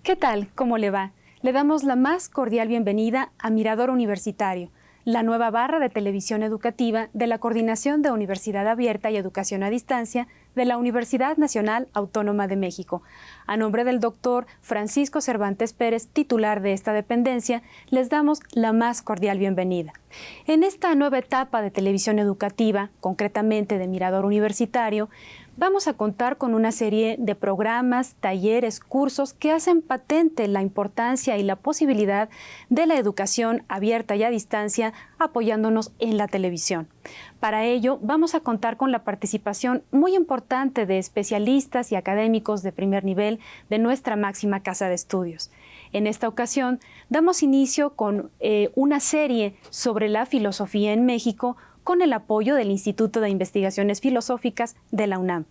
¿Qué tal? ¿Cómo le va? Le damos la más cordial bienvenida a Mirador Universitario, la nueva barra de televisión educativa de la Coordinación de Universidad Abierta y Educación a Distancia de la Universidad Nacional Autónoma de México. A nombre del doctor Francisco Cervantes Pérez, titular de esta dependencia, les damos la más cordial bienvenida. En esta nueva etapa de televisión educativa, concretamente de Mirador Universitario, vamos a contar con una serie de programas, talleres, cursos que hacen patente la importancia y la posibilidad de la educación abierta y a distancia apoyándonos en la televisión. Para ello, vamos a contar con la participación muy importante de especialistas y académicos de primer nivel de nuestra máxima casa de estudios. En esta ocasión, damos inicio con una serie sobre la filosofía en México, con el apoyo del Instituto de Investigaciones Filosóficas de la UNAM.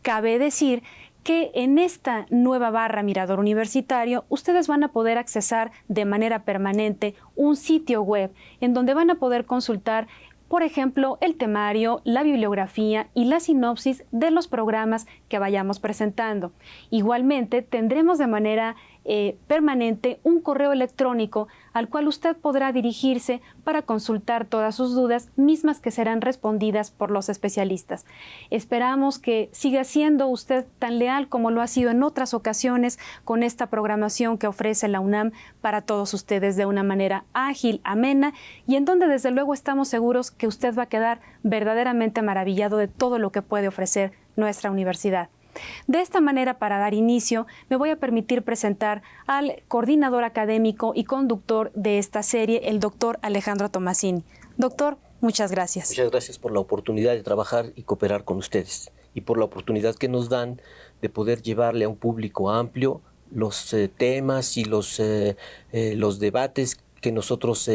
Cabe decir que en esta nueva barra Mirador Universitario, ustedes van a poder accesar de manera permanente un sitio web en donde van a poder consultar, por ejemplo, el temario, la bibliografía y la sinopsis de los programas que vayamos presentando. Igualmente, tendremos de manera permanente un correo electrónico al cual usted podrá dirigirse para consultar todas sus dudas, mismas que serán respondidas por los especialistas. Esperamos que siga siendo usted tan leal como lo ha sido en otras ocasiones con esta programación que ofrece la UNAM para todos ustedes de una manera ágil, amena y en donde desde luego estamos seguros que usted va a quedar verdaderamente maravillado de todo lo que puede ofrecer nuestra universidad. De esta manera, para dar inicio, me voy a permitir presentar al coordinador académico y conductor de esta serie, el doctor Alejandro Tomasini. Doctor, muchas gracias. Muchas gracias por la oportunidad de trabajar y cooperar con ustedes y por la oportunidad que nos dan de poder llevarle a un público amplio los temas y los debates que nosotros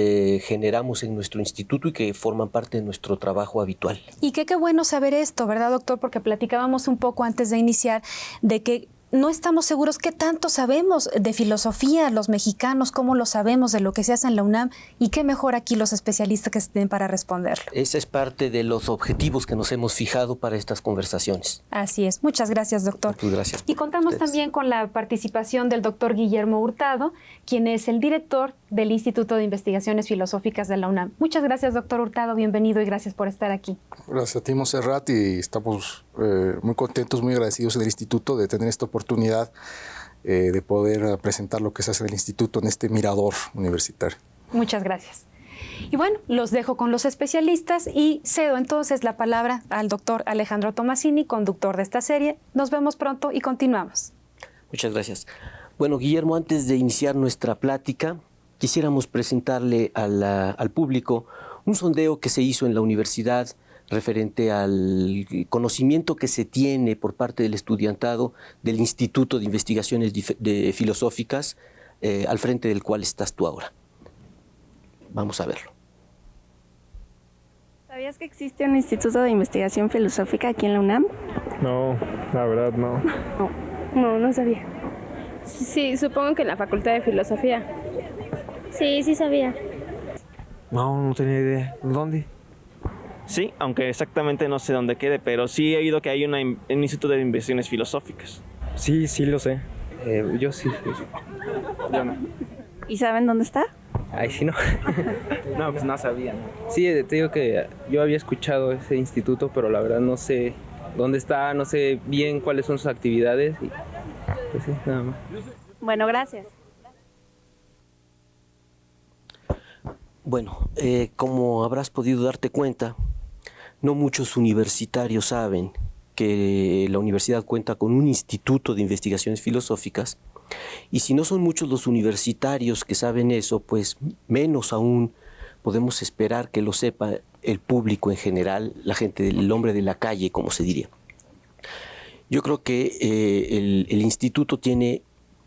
generamos en nuestro instituto y que forman parte de nuestro trabajo habitual. Y qué bueno saber esto, ¿verdad, doctor? Porque platicábamos un poco antes de iniciar de que no estamos seguros qué tanto sabemos de filosofía los mexicanos, cómo lo sabemos de lo que se hace en la UNAM y qué mejor aquí los especialistas que estén para responderlo. Esa es parte de los objetivos que nos hemos fijado para estas conversaciones. Así es. Muchas gracias, doctor. Muchas gracias. Y contamos también con la participación del doctor Guillermo Hurtado, quien es el director del Instituto de Investigaciones Filosóficas de la UNAM. Muchas gracias, doctor Hurtado. Bienvenido y gracias por estar aquí. Gracias a ti, Montserrat, y estamos muy contentos, muy agradecidos en el instituto de tener esta oportunidad de poder presentar lo que se hace en el instituto en este mirador universitario. Muchas gracias. Y bueno, los dejo con los especialistas y cedo entonces la palabra al doctor Alejandro Tomasini, conductor de esta serie. Nos vemos pronto y continuamos. Muchas gracias. Bueno, Guillermo, antes de iniciar nuestra plática, quisiéramos presentarle al público un sondeo que se hizo en la universidad referente al conocimiento que se tiene por parte del estudiantado del Instituto de Investigaciones Filosóficas, al frente del cual estás tú ahora. Vamos a verlo. ¿Sabías que existe un Instituto de Investigación Filosófica aquí en la UNAM? No, la verdad no. No sabía. Sí, supongo que en la Facultad de Filosofía. Sí sabía. No tenía idea. ¿Dónde? Sí, aunque exactamente no sé dónde quede, pero sí he oído que hay un Instituto de Investigaciones Filosóficas. Sí lo sé. Yo sí. Yo no. ¿Y saben dónde está? Ay, sí no. No, pues no sabía. Sí, te digo que yo había escuchado ese instituto, pero la verdad no sé dónde está, no sé bien cuáles son sus actividades y pues sí, nada más. Bueno, gracias. Bueno, como habrás podido darte cuenta, no muchos universitarios saben que la universidad cuenta con un Instituto de Investigaciones Filosóficas, y si no son muchos los universitarios que saben eso, pues menos aún podemos esperar que lo sepa el público en general, la gente, el hombre de la calle, como se diría. Yo creo que el instituto tiene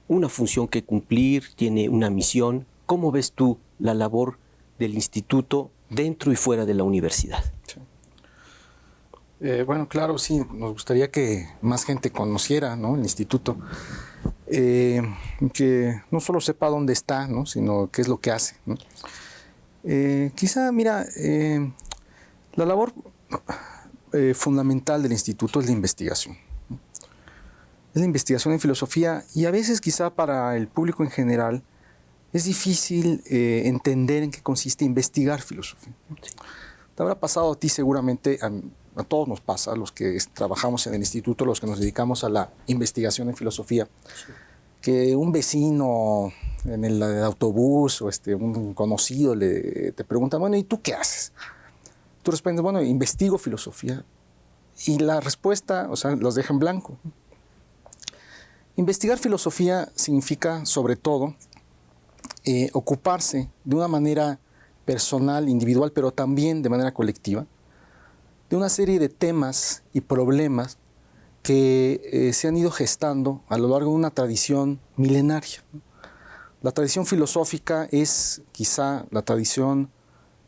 una función que cumplir, tiene una misión. ¿Cómo ves tú la labor del instituto dentro y fuera de la universidad? Sí. Bueno, claro, sí, nos gustaría que más gente conociera, ¿no?, el instituto, que no solo sepa dónde está, ¿no?, sino qué es lo que hace, ¿no? Quizá, mira, la labor fundamental del instituto es la investigación. es la investigación en filosofía, y a veces quizá para el público en general es difícil entender en qué consiste investigar filosofía. Sí. Te habrá pasado a ti seguramente, a todos nos pasa, los que trabajamos en el instituto, los que nos dedicamos a la investigación en filosofía, sí, que un vecino en el autobús o un conocido te pregunta, bueno, ¿y tú qué haces? Tú respondes, bueno, investigo filosofía. Y la respuesta, o sea, los deja en blanco. Investigar filosofía significa, sobre todo, ocuparse de una manera personal, individual, pero también de manera colectiva, de una serie de temas y problemas que se han ido gestando a lo largo de una tradición milenaria. La tradición filosófica es quizá la tradición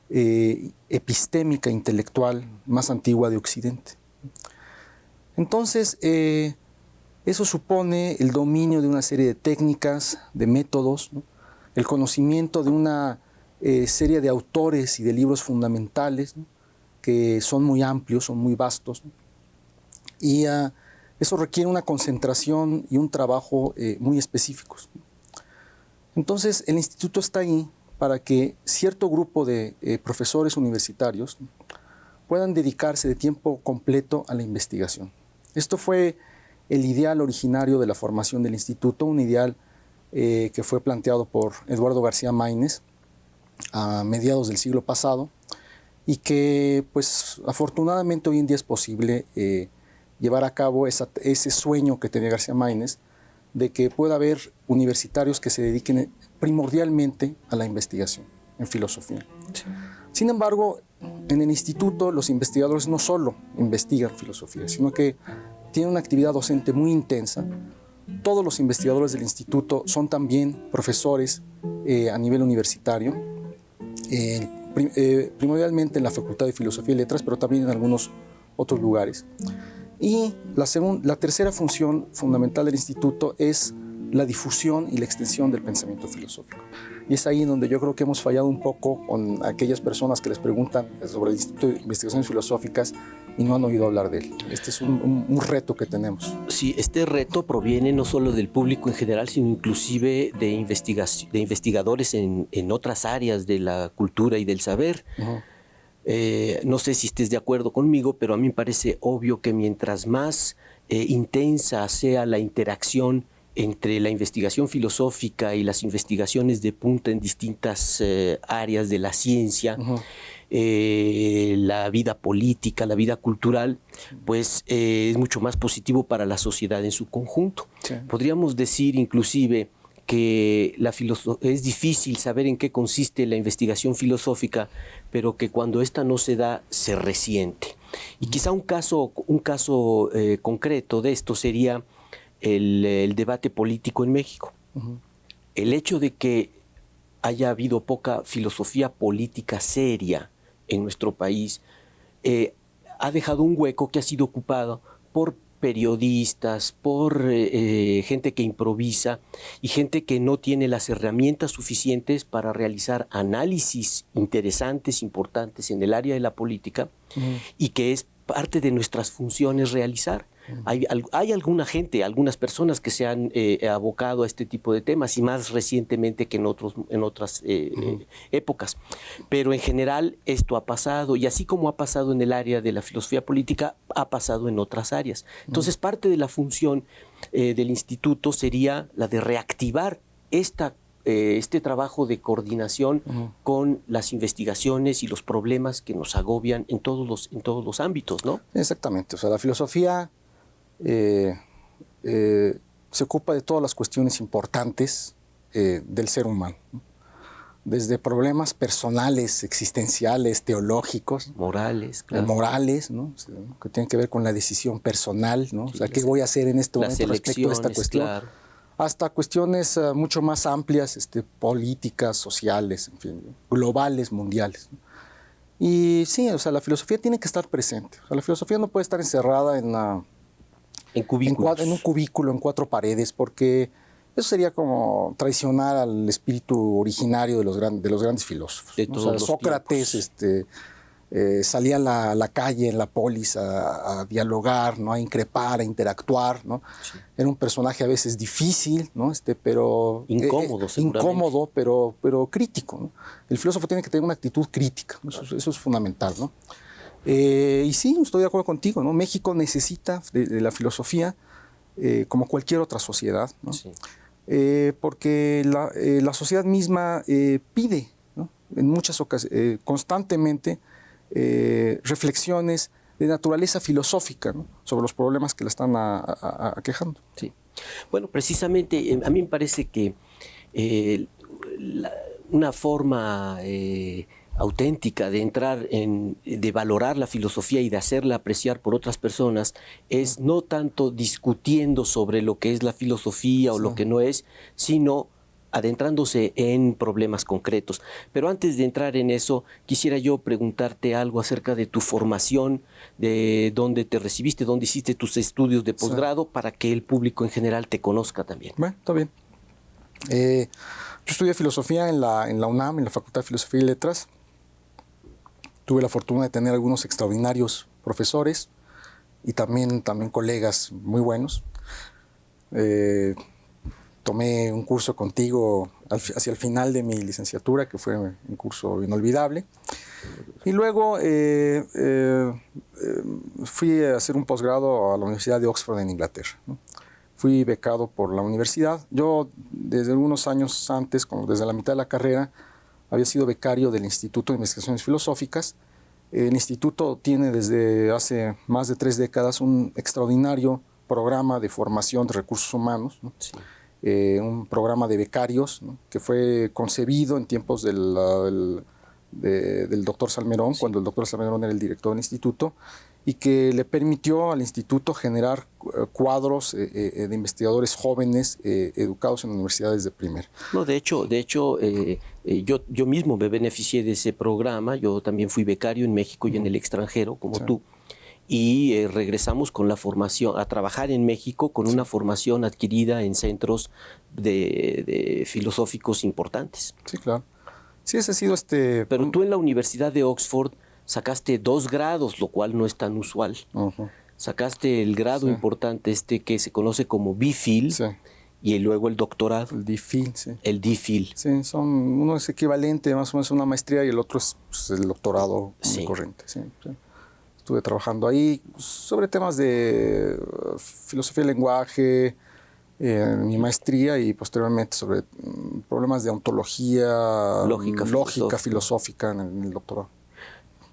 epistémica, intelectual más antigua de Occidente. Entonces, eso supone el dominio de una serie de técnicas, de métodos, ¿no? El conocimiento de una serie de autores y de libros fundamentales, ¿no? Que son muy amplios, son muy vastos, ¿no? Y eso requiere una concentración y un trabajo muy específicos, ¿no? Entonces, el instituto está ahí para que cierto grupo de profesores universitarios, ¿no? puedan dedicarse de tiempo completo a la investigación. Esto fue el ideal originario de la formación del instituto, un ideal que fue planteado por Eduardo García Maínez a mediados del siglo pasado y que, pues, afortunadamente hoy en día es posible llevar a cabo ese sueño que tenía García Maínez de que pueda haber universitarios que se dediquen primordialmente a la investigación en filosofía. Sí. Sin embargo, en el instituto los investigadores no solo investigan filosofía, sino que tienen una actividad docente muy intensa. Todos los investigadores del instituto son también profesores a nivel universitario, primordialmente en la Facultad de Filosofía y Letras, pero también en algunos otros lugares. Y la tercera función fundamental del instituto es la difusión y la extensión del pensamiento filosófico. Y es ahí en donde yo creo que hemos fallado un poco con aquellas personas que les preguntan sobre el Instituto de Investigaciones Filosóficas y no han oído hablar de él. Este es un reto que tenemos. Sí, este reto proviene no solo del público en general, sino inclusive de investigadores en otras áreas de la cultura y del saber. Uh-huh. No sé si estés de acuerdo conmigo, pero a mí me parece obvio que mientras más intensa sea la interacción entre la investigación filosófica y las investigaciones de punta en distintas áreas de la ciencia, uh-huh. La vida política, la vida cultural, pues es mucho más positivo para la sociedad en su conjunto. Sí. Podríamos decir inclusive que es difícil saber en qué consiste la investigación filosófica, pero que cuando esta no se da, se resiente. Y quizá un caso concreto de esto sería el debate político en México. Uh-huh. El hecho de que haya habido poca filosofía política seria en nuestro país ha dejado un hueco que ha sido ocupado por periodistas, por gente que improvisa y gente que no tiene las herramientas suficientes para realizar análisis interesantes, importantes en el área de la política, uh-huh. y que es parte de nuestras funciones realizar. Hay alguna gente, algunas personas que se han abocado a este tipo de temas y más recientemente que en otras épocas. Pero en general esto ha pasado y así como ha pasado en el área de la filosofía política, ha pasado en otras áreas. Entonces parte de la función del instituto sería la de reactivar este trabajo de coordinación con las investigaciones y los problemas que nos agobian en todos los ámbitos, ¿no? Exactamente. O sea, la filosofía se ocupa de todas las cuestiones importantes del ser humano, ¿no? Desde problemas personales, existenciales, teológicos, morales, claro. Morales, ¿no? Que tienen que ver con la decisión personal, ¿no? O sea, ¿qué voy a hacer en este momento respecto a esta cuestión? Claro. Hasta cuestiones mucho más amplias, políticas, sociales, en fin, globales, mundiales, ¿no? Y sí, o sea, la filosofía tiene que estar presente. O sea, la filosofía no puede estar encerrada en un cubículo, en cuatro paredes, porque eso sería como traicionar al espíritu originario de los grandes filósofos, de ¿no? todos los Sócrates, salía a la calle, en la polis, a dialogar, ¿no? A increpar, a interactuar, ¿no? Sí. Era un personaje a veces difícil, ¿no? Pero incómodo, pero crítico, ¿no? El filósofo tiene que tener una actitud crítica, ¿no? Eso es fundamental, ¿no? Y sí, estoy de acuerdo contigo, ¿no? México necesita de la filosofía como cualquier otra sociedad, ¿no? Sí. Porque la sociedad misma pide, ¿no? En muchas ocasiones, constantemente, reflexiones de naturaleza filosófica, ¿no? Sobre los problemas que la están aquejando. Sí. Bueno, precisamente a mí me parece que una forma auténtica de entrar de valorar la filosofía y de hacerla apreciar por otras personas es no tanto discutiendo sobre lo que es la filosofía o lo que no es, sino adentrándose en problemas concretos. Pero antes de entrar en eso, quisiera yo preguntarte algo acerca de tu formación, de dónde te recibiste, dónde hiciste tus estudios de posgrado, para que el público en general te conozca también. Bueno, está bien. Yo estudié filosofía en la UNAM, en la Facultad de Filosofía y Letras. Tuve la fortuna de tener algunos extraordinarios profesores y también colegas muy buenos. Tomé un curso contigo hacia el final de mi licenciatura, que fue un curso inolvidable. Y luego fui a hacer un posgrado a la Universidad de Oxford en Inglaterra, ¿no? Fui becado por la universidad. Yo, desde algunos años antes, como desde la mitad de la carrera, había sido becario del Instituto de Investigaciones Filosóficas. El instituto tiene desde hace más de 3 décadas un extraordinario programa de formación de recursos humanos, ¿no? Sí. Un programa de becarios, ¿no? Que fue concebido en tiempos del doctor Salmerón, sí, cuando el doctor Salmerón era el director del instituto, y que le permitió al instituto generar cuadros de investigadores jóvenes educados en universidades de primer. No, de hecho yo mismo me beneficié de ese programa. Yo también fui becario en México y en el extranjero, como tú. Y regresamos con la formación, a trabajar en México con una formación adquirida en centros de filosóficos importantes. Sí, claro. Sí, ese ha sido Pero tú en la Universidad de Oxford sacaste 2 grados, lo cual no es tan usual. Sacaste el grado importante que se conoce como BPhil, sí, y luego el doctorado. El DPhil, sí. El DPhil. Sí, uno es equivalente más o menos a una maestría y el otro es el doctorado, sí, corriente. Sí, sí. Estuve trabajando ahí sobre temas de filosofía del lenguaje, en mi maestría, y posteriormente sobre problemas de ontología, lógica filosófica en el doctorado.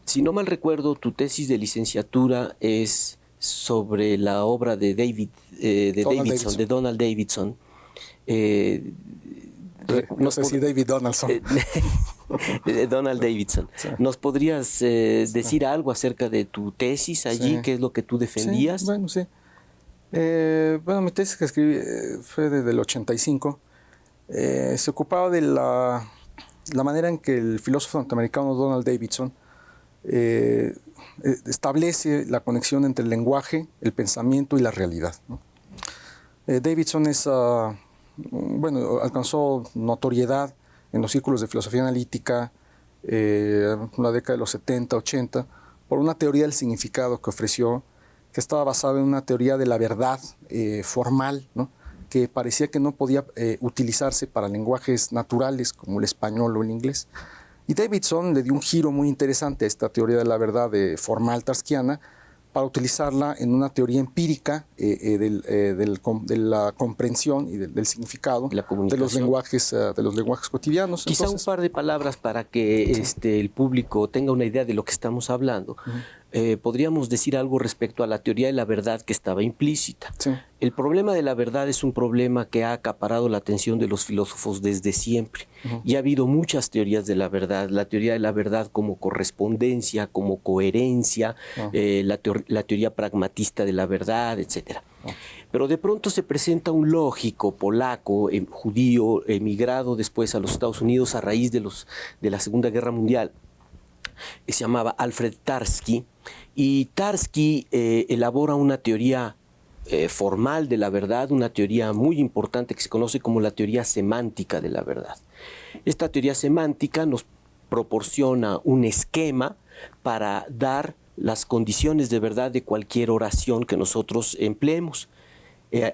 Si no mal recuerdo, tu tesis de licenciatura es sobre la obra de Donald Davidson. No sé si David Donaldson. Donald Davidson. Sí. ¿Nos podrías decir algo acerca de tu tesis allí? Sí. ¿Qué es lo que tú defendías? Sí, bueno, sí. Bueno, mi tesis que escribí fue desde el 85. Se ocupaba de la manera en que el filósofo norteamericano Donald Davidson establece la conexión entre el lenguaje, el pensamiento y la realidad, ¿no? Davidson alcanzó notoriedad en los círculos de filosofía analítica en la década de los 70, 80, por una teoría del significado que ofreció, que estaba basada en una teoría de la verdad formal, ¿no? Que parecía que no podía utilizarse para lenguajes naturales como el español o el inglés. Y Davidson le dio un giro muy interesante a esta teoría de la verdad formal tarskiana para utilizarla en una teoría empírica de la comprensión y del significado de los lenguajes cotidianos. Quizá un par de palabras para que el público tenga una idea de lo que estamos hablando. Podríamos decir algo respecto a la teoría de la verdad que estaba implícita. Sí. El problema de la verdad es un problema que ha acaparado la atención de los filósofos desde siempre. Y ha habido muchas teorías de la verdad. La teoría de la verdad como correspondencia, como coherencia, la teoría pragmatista de la verdad, etc. Pero de pronto se presenta un lógico polaco, judío, emigrado después a los Estados Unidos a raíz de la Segunda Guerra Mundial. Se llamaba Alfred Tarski, y Tarski elabora una teoría formal de la verdad, una teoría muy importante que se conoce como la teoría semántica de la verdad. Esta teoría semántica nos proporciona un esquema para dar las condiciones de verdad de cualquier oración que nosotros empleemos.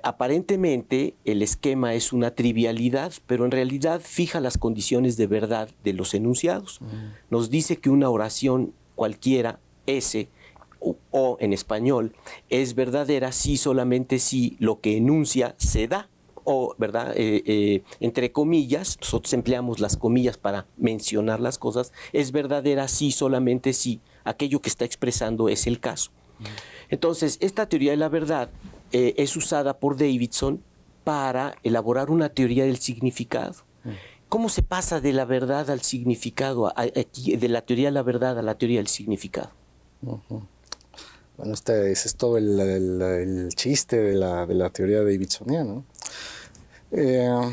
Aparentemente el esquema es una trivialidad, pero en realidad fija las condiciones de verdad de los enunciados. Nos dice que una oración cualquiera, S o en español, es verdadera si solamente si lo que enuncia se da. O, ¿verdad? Entre comillas, nosotros empleamos las comillas para mencionar las cosas, es verdadera si solamente si aquello que está expresando es el caso. Entonces, esta teoría de la verdad es usada por Davidson para elaborar una teoría del significado. ¿Cómo se pasa de la verdad al significado, de la teoría de la verdad a la teoría del significado? Bueno, ese es todo el chiste de la teoría davidsoniana, ¿no? Nos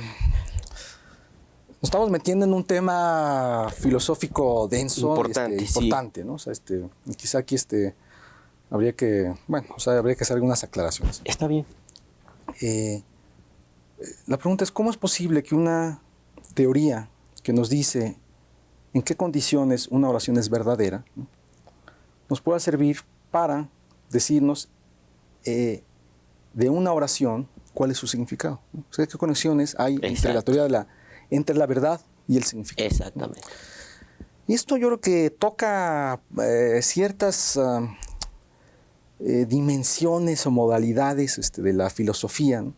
estamos metiendo en un tema filosófico denso, importante, ¿no? O sea, quizá aquí habría que hacer algunas aclaraciones. Está bien. La pregunta es, ¿cómo es posible que una teoría que nos dice en qué condiciones una oración es verdadera, ¿no?, nos pueda servir para decirnos de una oración cuál es su significado, ¿no? O sea, ¿qué conexiones hay entre la teoría entre la verdad y el significado? Exactamente. Y esto yo creo que toca ciertas dimensiones o modalidades de la filosofía, ¿no?,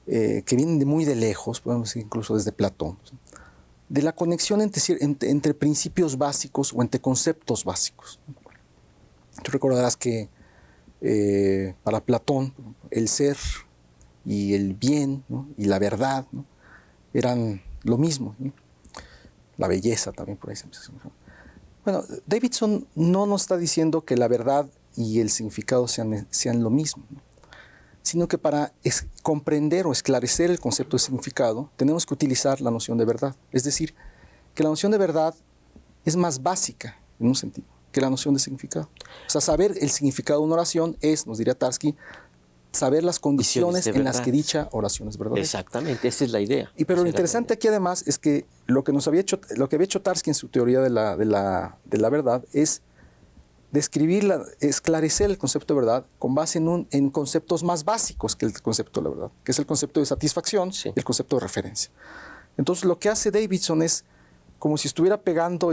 que vienen muy de lejos, podemos decir incluso desde Platón, ¿sí?, de la conexión entre principios básicos o entre conceptos básicos. Tú recordarás que para Platón el ser y el bien, ¿no?, y la verdad, ¿no?, eran lo mismo, ¿no? La belleza también por ahí se empieza. Bueno, Davidson no nos está diciendo que la verdad y el significado sean lo mismo, ¿no?, sino que para comprender o esclarecer el concepto de significado tenemos que utilizar la noción de verdad. Es decir, que la noción de verdad es más básica en un sentido que la noción de significado. O sea, saber el significado de una oración es, nos diría Tarski, saber las condiciones en las que dicha oración es verdadera. Exactamente, esa es la idea. Pero lo interesante aquí además es que lo que había hecho Tarski en su teoría de la verdad es esclarecer el concepto de verdad con base en conceptos más básicos que el concepto de la verdad, que es el concepto de satisfacción, sí, y el concepto de referencia. Entonces lo que hace Davidson es como si estuviera pegando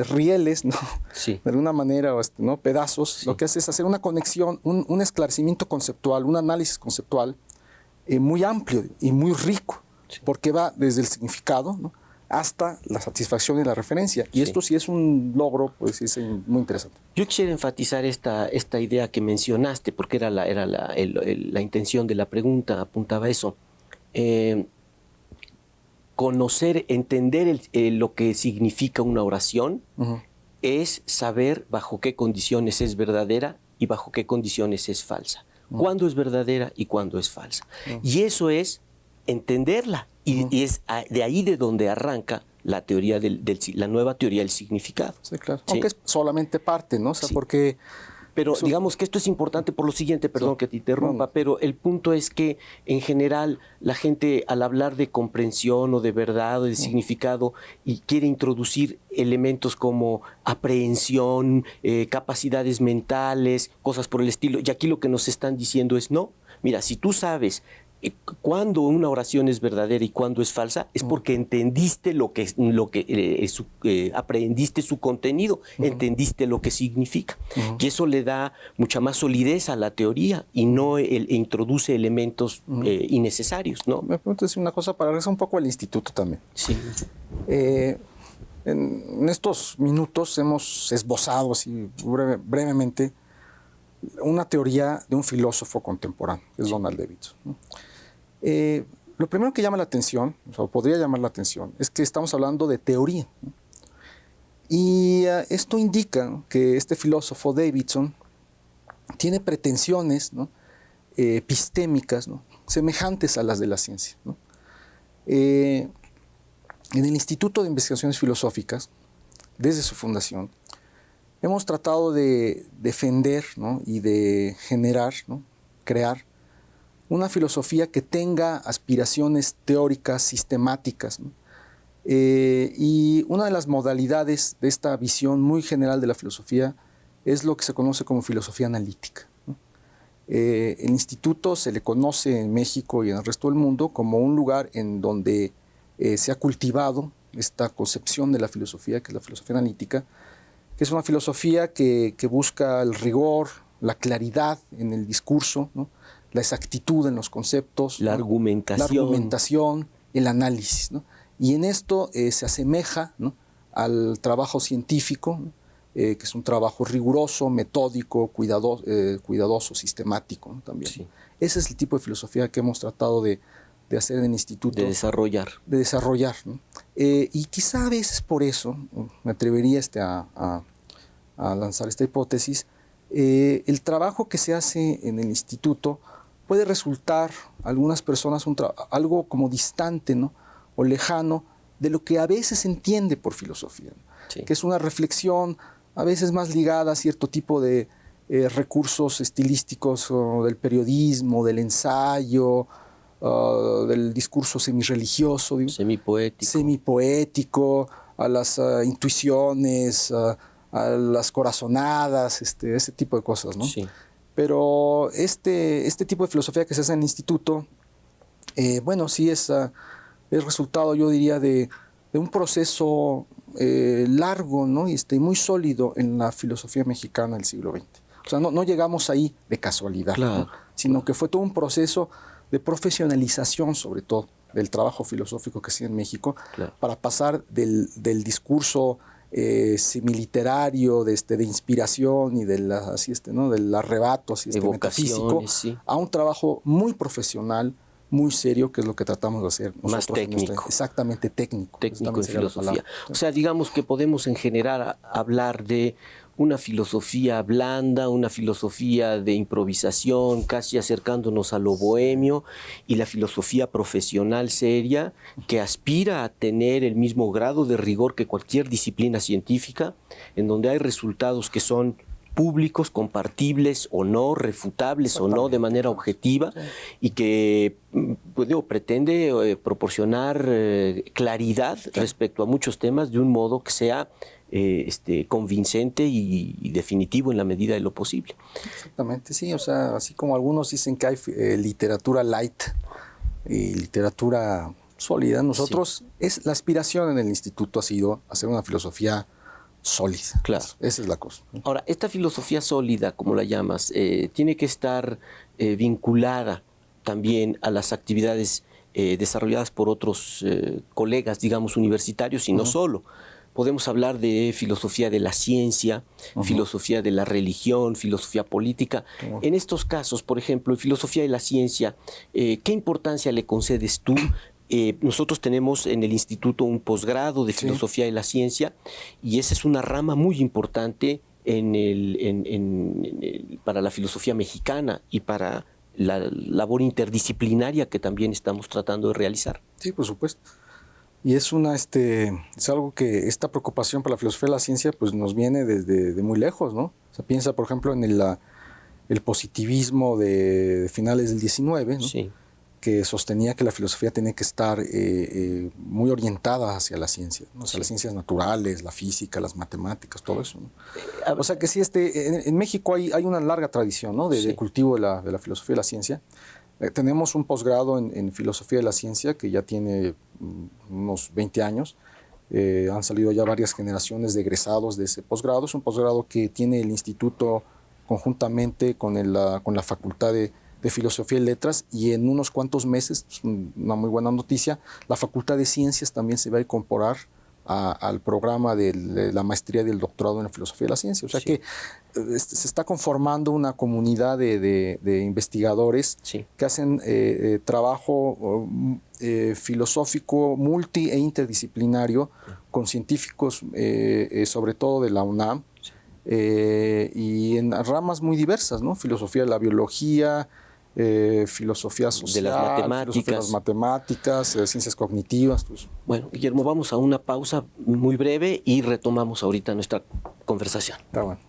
rieles, ¿no?, sí, de alguna manera, ¿no?, pedazos. Sí. Lo que hace es hacer una conexión, un esclarecimiento conceptual, un análisis conceptual muy amplio y muy rico, sí, porque va desde el significado, ¿no?, hasta la satisfacción y la referencia. Y sí, esto sí es un logro, pues es muy interesante. Yo quisiera enfatizar esta idea que mencionaste, porque era la intención de la pregunta, apuntaba eso. Conocer, entender lo que significa una oración, es saber bajo qué condiciones es verdadera y bajo qué condiciones es falsa. Cuándo es verdadera y cuándo es falsa. Y eso es entenderla. Y es de ahí de donde arranca la teoría la nueva teoría del significado. Sí, claro. Sí. Aunque es solamente parte, ¿no? O sea, sí, porque... Pero digamos que esto es importante por lo siguiente, perdón que te interrumpa, pero el punto es que en general la gente al hablar de comprensión o de verdad o de significado y quiere introducir elementos como aprehensión, capacidades mentales, cosas por el estilo, y aquí lo que nos están diciendo es no, mira, si tú sabes cuando una oración es verdadera y cuando es falsa, es porque entendiste aprendiste su contenido, entendiste lo que significa. Y eso le da mucha más solidez a la teoría y no introduce elementos innecesarios, ¿no? Me pregunto una cosa para regresar un poco al instituto también. Sí. En estos minutos hemos esbozado así brevemente una teoría de un filósofo contemporáneo, que es Donald Davidson, ¿no? Lo primero que llama la atención, o podría llamar la atención, es que estamos hablando de teoría, ¿no? Y esto indica que este filósofo Davidson tiene pretensiones, ¿no?, epistémicas, ¿no?, semejantes a las de la ciencia, ¿no? En el Instituto de Investigaciones Filosóficas, desde su fundación, hemos tratado de defender, ¿no?, y de generar, ¿no?, crear una filosofía que tenga aspiraciones teóricas, sistemáticas, ¿no?, Y una de las modalidades de esta visión muy general de la filosofía es lo que se conoce como filosofía analítica, ¿no? El instituto se le conoce en México y en el resto del mundo como un lugar en donde se ha cultivado esta concepción de la filosofía, que es la filosofía analítica, que es una filosofía que busca el rigor, la claridad en el discurso, ¿no? La exactitud en los conceptos, la ¿no? argumentación, el análisis, ¿no? Y en esto se asemeja, ¿no?, al trabajo científico, ¿no?, que es un trabajo riguroso, metódico, cuidadoso, sistemático, ¿no?, también. Sí. Ese es el tipo de filosofía que hemos tratado de hacer en el instituto. de desarrollar. ¿No? Y quizá a veces por eso, me atrevería a lanzar esta hipótesis, el trabajo que se hace en el instituto puede resultar a algunas personas algo como distante, ¿no?, o lejano de lo que a veces se entiende por filosofía, ¿no? Sí. Que es una reflexión a veces más ligada a cierto tipo de recursos estilísticos del periodismo, del ensayo, del discurso semirreligioso, semipoético, a las intuiciones, a las corazonadas, ese tipo de cosas, ¿no? Sí. Pero este tipo de filosofía que se hace en el instituto, bueno, sí es resultado, yo diría, de un proceso largo, ¿no?, y muy sólido en la filosofía mexicana del siglo XX. O sea, no llegamos ahí de casualidad, Claro, ¿no?, sino que fue todo un proceso de profesionalización, sobre todo, del trabajo filosófico que hacía en México, claro, para pasar del discurso semiliterario, de inspiración y del arrebato metafísico, sí, a un trabajo muy profesional, muy serio, que es lo que tratamos de hacer nosotros. Más técnico. Exactamente, técnico. Técnico en filosofía. O sea, digamos que podemos en general hablar de una filosofía blanda, una filosofía de improvisación, casi acercándonos a lo bohemio, y la filosofía profesional seria, que aspira a tener el mismo grado de rigor que cualquier disciplina científica, en donde hay resultados que son públicos, compartibles o no, refutables o no de manera objetiva, sí, y que pretende proporcionar claridad, sí, respecto a muchos temas de un modo que sea convincente y definitivo en la medida de lo posible. Exactamente, sí, o sea, así como algunos dicen que hay literatura light y literatura sólida, nosotros, sí, la aspiración en el instituto ha sido hacer una filosofía sólida. Claro. Esa es la cosa. Ahora, esta filosofía sólida, como la llamas, tiene que estar vinculada también a las actividades desarrolladas por otros colegas, digamos, universitarios, y no solo. Podemos hablar de filosofía de la ciencia, filosofía de la religión, filosofía política. En estos casos, por ejemplo, en filosofía de la ciencia, ¿qué importancia le concedes tú? Nosotros tenemos en el instituto un posgrado de filosofía de la ciencia, y esa es una rama muy importante para la filosofía mexicana y para la labor interdisciplinaria que también estamos tratando de realizar. Sí, por supuesto. Y es algo que esta preocupación por la filosofía de la ciencia pues nos viene desde muy lejos, ¿no? O sea, piensa, por ejemplo, en el positivismo de finales del 19, ¿no? Sí, que sostenía que la filosofía tenía que estar muy orientada hacia la ciencia, ¿no? O sea, las ciencias naturales, la física, las matemáticas, todo eso, ¿no? O sea que sí, en México hay una larga tradición, ¿no?, de cultivo de la filosofía de la ciencia. Tenemos un posgrado en filosofía de la ciencia que ya tiene unos 20 años. Han salido ya varias generaciones de egresados de ese posgrado. Es un posgrado que tiene el instituto conjuntamente con la Facultad de Filosofía y Letras, y en unos cuantos meses, una muy buena noticia, la Facultad de Ciencias también se va a incorporar al programa de la maestría y del doctorado en la filosofía de la ciencia. O sea, sí, que se está conformando una comunidad de investigadores, sí, que hacen trabajo filosófico multi e interdisciplinario con científicos, sobre todo de la UNAM, sí, y en ramas muy diversas, ¿no? Filosofía de la biología, filosofía social, filosofía de las matemáticas, ciencias cognitivas. Pues. Bueno, Guillermo, vamos a una pausa muy breve y retomamos ahorita nuestra conversación. Está bueno.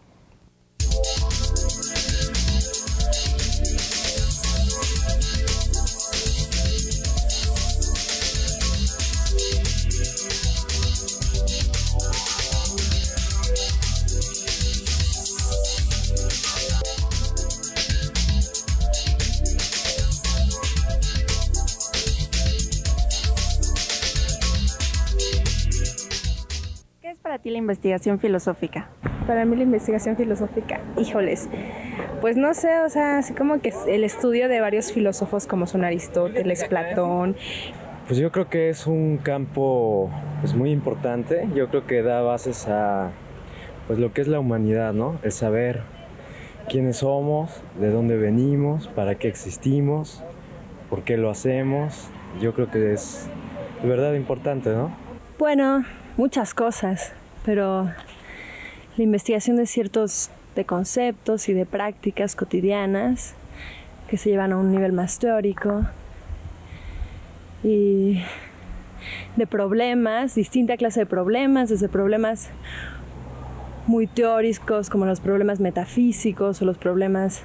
para ti la investigación filosófica? Para mí la investigación filosófica, híjoles, pues no sé, o sea, así como que es el estudio de varios filósofos como son Aristóteles, Platón. Pues yo creo que es un campo pues muy importante. Yo creo que da bases a pues lo que es la humanidad, ¿no? El saber quiénes somos, de dónde venimos, para qué existimos, por qué lo hacemos. Yo creo que es de verdad importante, ¿no? Bueno, muchas cosas, pero la investigación de conceptos y de prácticas cotidianas que se llevan a un nivel más teórico y de problemas, distinta clase de problemas, desde problemas muy teóricos como los problemas metafísicos o los problemas,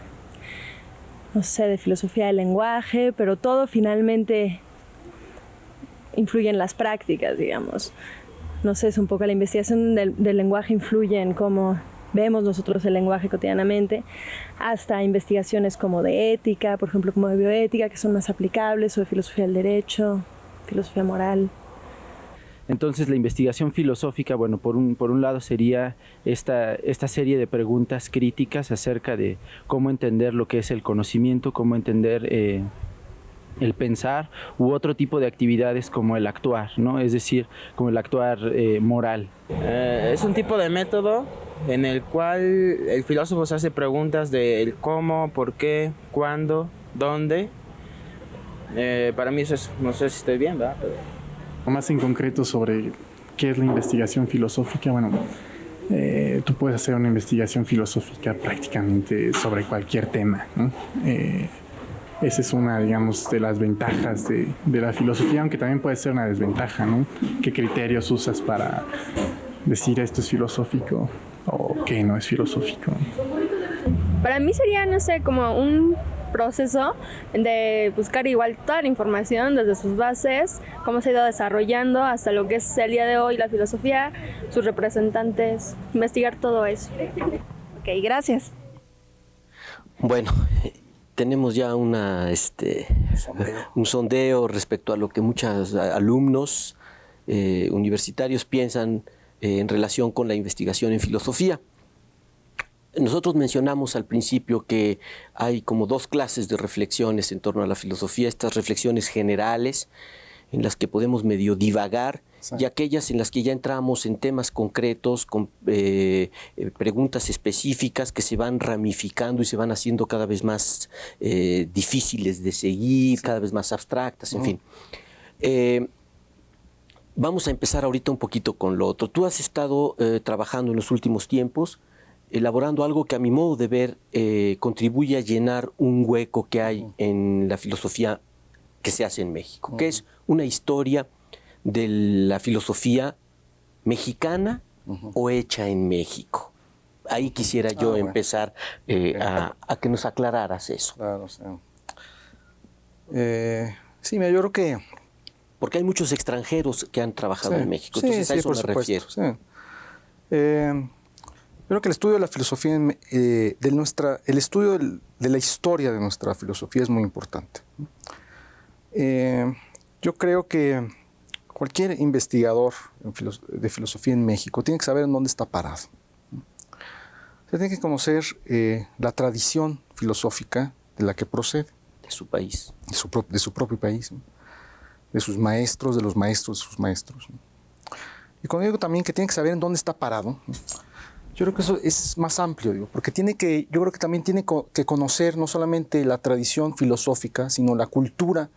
no sé, de filosofía del lenguaje, pero todo finalmente influye en las prácticas, digamos. No sé, es un poco la investigación del lenguaje influye en cómo vemos nosotros el lenguaje cotidianamente, hasta investigaciones como de ética, por ejemplo, como de bioética, que son más aplicables, o de filosofía del derecho, filosofía moral. Entonces la investigación filosófica, bueno, por un lado sería esta serie de preguntas críticas acerca de cómo entender lo que es el conocimiento, cómo entender el pensar u otro tipo de actividades como el actuar, ¿no? Es decir, como el actuar moral. Es un tipo de método en el cual el filósofo se hace preguntas de el cómo, por qué, cuándo, dónde. Para mí eso es, no sé si estoy bien, ¿verdad? Pero... Más en concreto sobre qué es la investigación filosófica, bueno, tú puedes hacer una investigación filosófica prácticamente sobre cualquier tema, ¿no? Esa es una, digamos, de las ventajas de la filosofía, aunque también puede ser una desventaja, ¿no? ¿Qué criterios usas para decir esto es filosófico o qué no es filosófico? Para mí sería, no sé, como un proceso de buscar igual toda la información desde sus bases, cómo se ha ido desarrollando hasta lo que es el día de hoy la filosofía, sus representantes, investigar todo eso. Ok, gracias. Bueno, tenemos ya un sondeo respecto a lo que muchos alumnos universitarios piensan en relación con la investigación en filosofía. Nosotros mencionamos al principio que hay como dos clases de reflexiones en torno a la filosofía, estas reflexiones generales en las que podemos medio divagar, sí, y aquellas en las que ya entramos en temas concretos, con preguntas específicas que se van ramificando y se van haciendo cada vez más difíciles de seguir, sí, cada vez más abstractas, en fin. Vamos a empezar ahorita un poquito con lo otro. Tú has estado trabajando en los últimos tiempos elaborando algo que a mi modo de ver contribuye a llenar un hueco que hay en la filosofía que se hace en México, que es una historia de la filosofía mexicana o hecha en México. Ahí quisiera yo empezar a que nos aclararas eso. Claro, sí. Sí, mira, yo creo que... Porque hay muchos extranjeros que han trabajado en México, entonces a eso me refiero. Sí. Yo creo que el estudio de la filosofía, el estudio de la historia de nuestra filosofía es muy importante. Yo creo que cualquier investigador de filosofía en México tiene que saber en dónde está parado. Se tiene que conocer la tradición filosófica de la que procede. De su país. De su propio país, ¿no? De sus maestros, de los maestros de sus maestros, ¿no? Y cuando digo también que tiene que saber en dónde está parado, ¿no? Yo creo que eso es más amplio, digo, porque yo creo que también tiene que conocer no solamente la tradición filosófica, sino la cultura,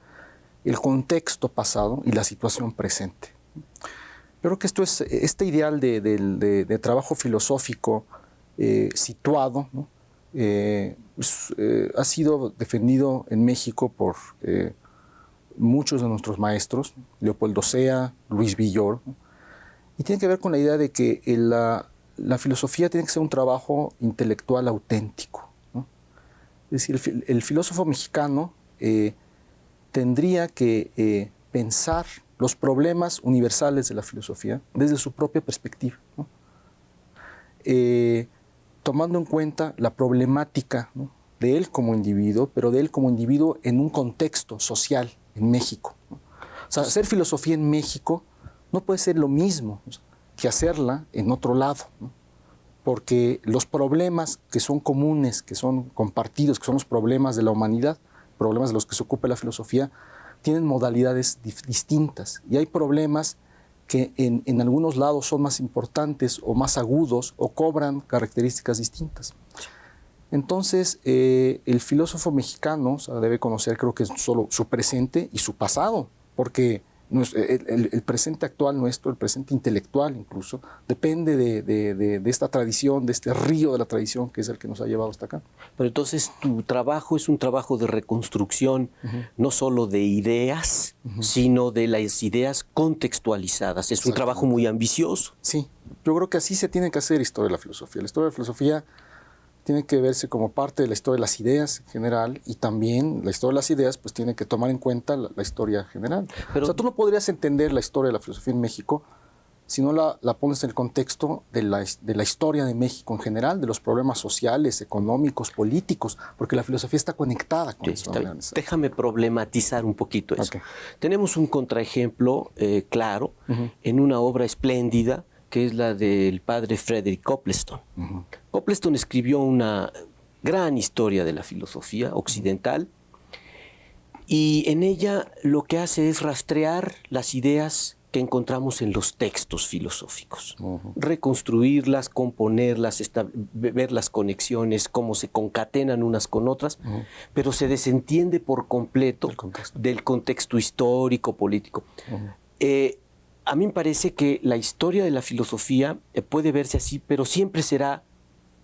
el contexto pasado y la situación presente. Yo creo que este ideal de trabajo filosófico situado, ¿no? Ha sido defendido en México por muchos de nuestros maestros, Leopoldo Sea, Luis Villoro, ¿no? Y tiene que ver con la idea de que la filosofía tiene que ser un trabajo intelectual auténtico, ¿no? Es decir, el filósofo mexicano tendría que pensar los problemas universales de la filosofía desde su propia perspectiva, ¿no? Tomando en cuenta la problemática, ¿no?, de él como individuo, pero de él como individuo en un contexto social en México, ¿no? O sea, hacer filosofía en México no puede ser lo mismo que hacerla en otro lado, ¿no? Porque los problemas que son comunes, que son compartidos, que son los problemas de la humanidad, problemas de los que se ocupa la filosofía, tienen modalidades distintas. Y hay problemas que en algunos lados son más importantes o más agudos o cobran características distintas. Entonces, el filósofo mexicano, o sea, debe conocer, creo que solo su presente y su pasado, porque el presente actual nuestro, el presente intelectual incluso, depende de esta tradición, de este río de la tradición que es el que nos ha llevado hasta acá. Pero entonces tu trabajo es un trabajo de reconstrucción, no solo de ideas, sino de las ideas contextualizadas. Es un trabajo muy ambicioso. Sí, yo creo que así se tiene que hacer historia de la filosofía. La historia de la filosofía tiene que verse como parte de la historia de las ideas en general, y también la historia de las ideas pues tiene que tomar en cuenta la historia general. Pero, o sea, tú no podrías entender la historia de la filosofía en México si no la pones en el contexto de la historia de México en general, de los problemas sociales, económicos, políticos, porque la filosofía está conectada con eso. Déjame problematizar un poquito eso. Tenemos un contraejemplo claro en una obra espléndida que es la del padre Frederick Copleston. Copleston escribió una gran historia de la filosofía occidental y en ella lo que hace es rastrear las ideas que encontramos en los textos filosóficos, reconstruirlas, componerlas, ver las conexiones, cómo se concatenan unas con otras, pero se desentiende por completo del contexto histórico, político. A mí me parece que la historia de la filosofía puede verse así, pero siempre será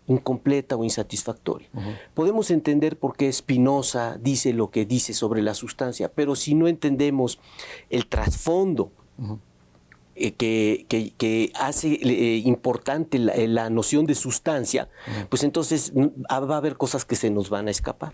incompleta o insatisfactoria. Podemos entender por qué Spinoza dice lo que dice sobre la sustancia, pero si no entendemos el trasfondo que hace importante la noción de sustancia, pues entonces va a haber cosas que se nos van a escapar.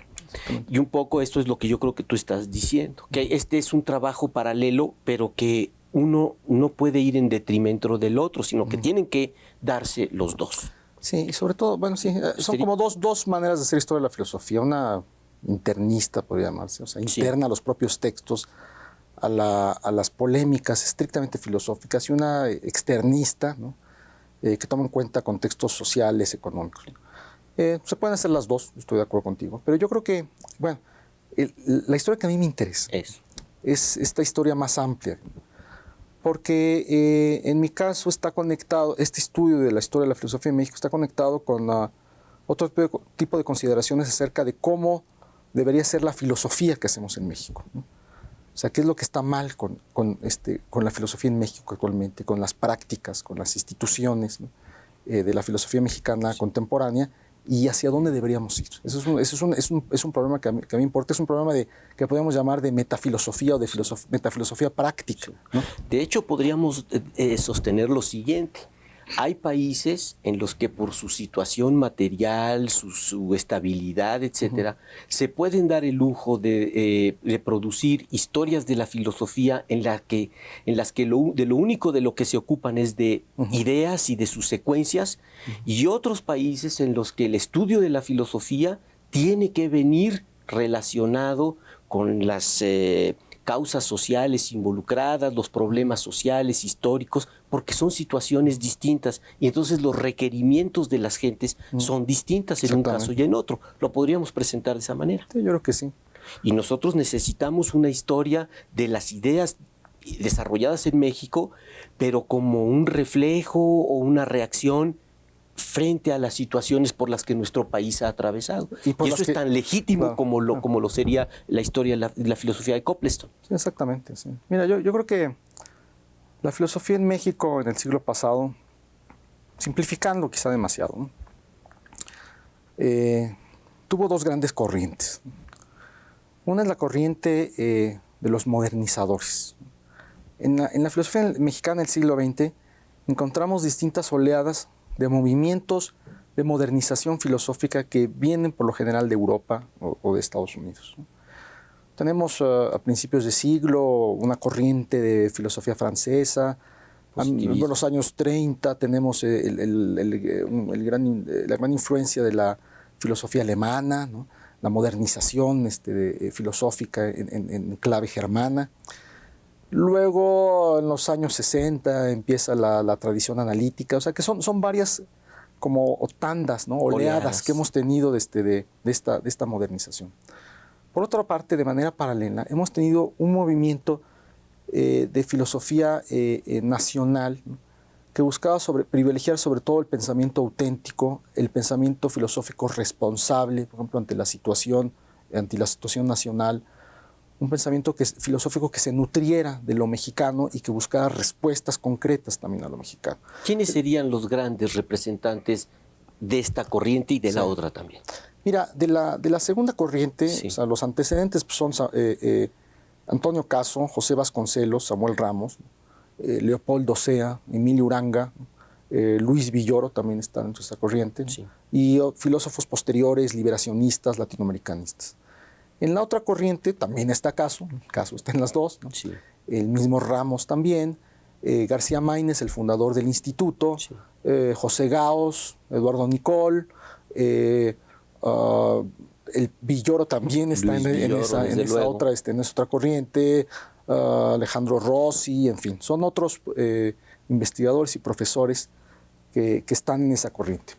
Y un poco esto es lo que yo creo que tú estás diciendo, que este es un trabajo paralelo, pero que uno no puede ir en detrimento del otro, sino que tienen que darse los dos. Sí, y sobre todo, bueno, sí, son como dos maneras de hacer historia de la filosofía. Una internista, podría llamarse, o sea, interna a los propios textos, a las polémicas estrictamente filosóficas, y una externista, ¿no? Que toma en cuenta contextos sociales, económicos. Se pueden hacer las dos, estoy de acuerdo contigo, pero yo creo que, bueno, la historia que a mí me interesa es esta historia más amplia, porque en mi caso está conectado, este estudio de la historia de la filosofía en México está conectado con otro tipo de consideraciones acerca de cómo debería ser la filosofía que hacemos en México, ¿no? O sea, qué es lo que está mal con la filosofía en México actualmente, con las prácticas, con las instituciones, ¿no? De la filosofía mexicana contemporánea, y hacia dónde deberíamos ir. Eso es un problema que a mí me importa, es un problema que podríamos llamar de metafilosofía o de metafilosofía práctica, ¿no? De hecho, podríamos sostener lo siguiente. Hay países en los que por su situación material, su estabilidad, etcétera, se pueden dar el lujo de producir historias de la filosofía en las que lo único de lo que se ocupan es de ideas y de sus secuencias, y otros países en los que el estudio de la filosofía tiene que venir relacionado con las causas sociales involucradas, los problemas sociales, históricos, porque son situaciones distintas y entonces los requerimientos de las gentes son distintas en un caso y en otro. Lo podríamos presentar de esa manera. Sí, yo creo que sí. Y nosotros necesitamos una historia de las ideas desarrolladas en México, pero como un reflejo o una reacción frente a las situaciones por las que nuestro país ha atravesado. Y eso es tan legítimo como lo sería la historia de la filosofía de Copleston. Sí, exactamente. Sí. Mira, yo creo que la filosofía en México en el siglo pasado, simplificando quizá demasiado, ¿no? Tuvo dos grandes corrientes. Una es la corriente de los modernizadores. En la filosofía mexicana del siglo XX encontramos distintas oleadas de movimientos de modernización filosófica que vienen por lo general de Europa o de Estados Unidos, ¿no? Tenemos a principios de siglo una corriente de filosofía francesa. En los años 30 tenemos la gran influencia de la filosofía alemana, ¿no? La modernización filosófica en clave germana. Luego, en los años 60, empieza la tradición analítica. O sea, que son varias como tandas, ¿no? Oleadas que hemos tenido de esta modernización. Por otra parte, de manera paralela, hemos tenido un movimiento de filosofía nacional, ¿no?, que buscaba privilegiar sobre todo el pensamiento auténtico, el pensamiento filosófico responsable, por ejemplo, ante la situación nacional, un pensamiento filosófico que se nutriera de lo mexicano y que buscara respuestas concretas también a lo mexicano. ¿Quiénes serían los grandes representantes de esta corriente y de la otra también? Mira, de la segunda corriente, o sea, los antecedentes pues, son Antonio Caso, José Vasconcelos, Samuel Ramos, Leopoldo Sea, Emilio Uranga, Luis Villoro también están en esa corriente, sí, y filósofos posteriores, liberacionistas, latinoamericanistas. En la otra corriente también está Caso está en las dos, ¿no? Sí. El mismo Ramos también, García Maínez, el fundador del instituto, sí, José Gaos, Eduardo Nicol, el Villoro también está en esa otra corriente, Alejandro Rossi, en fin, son otros investigadores y profesores que están en esa corriente.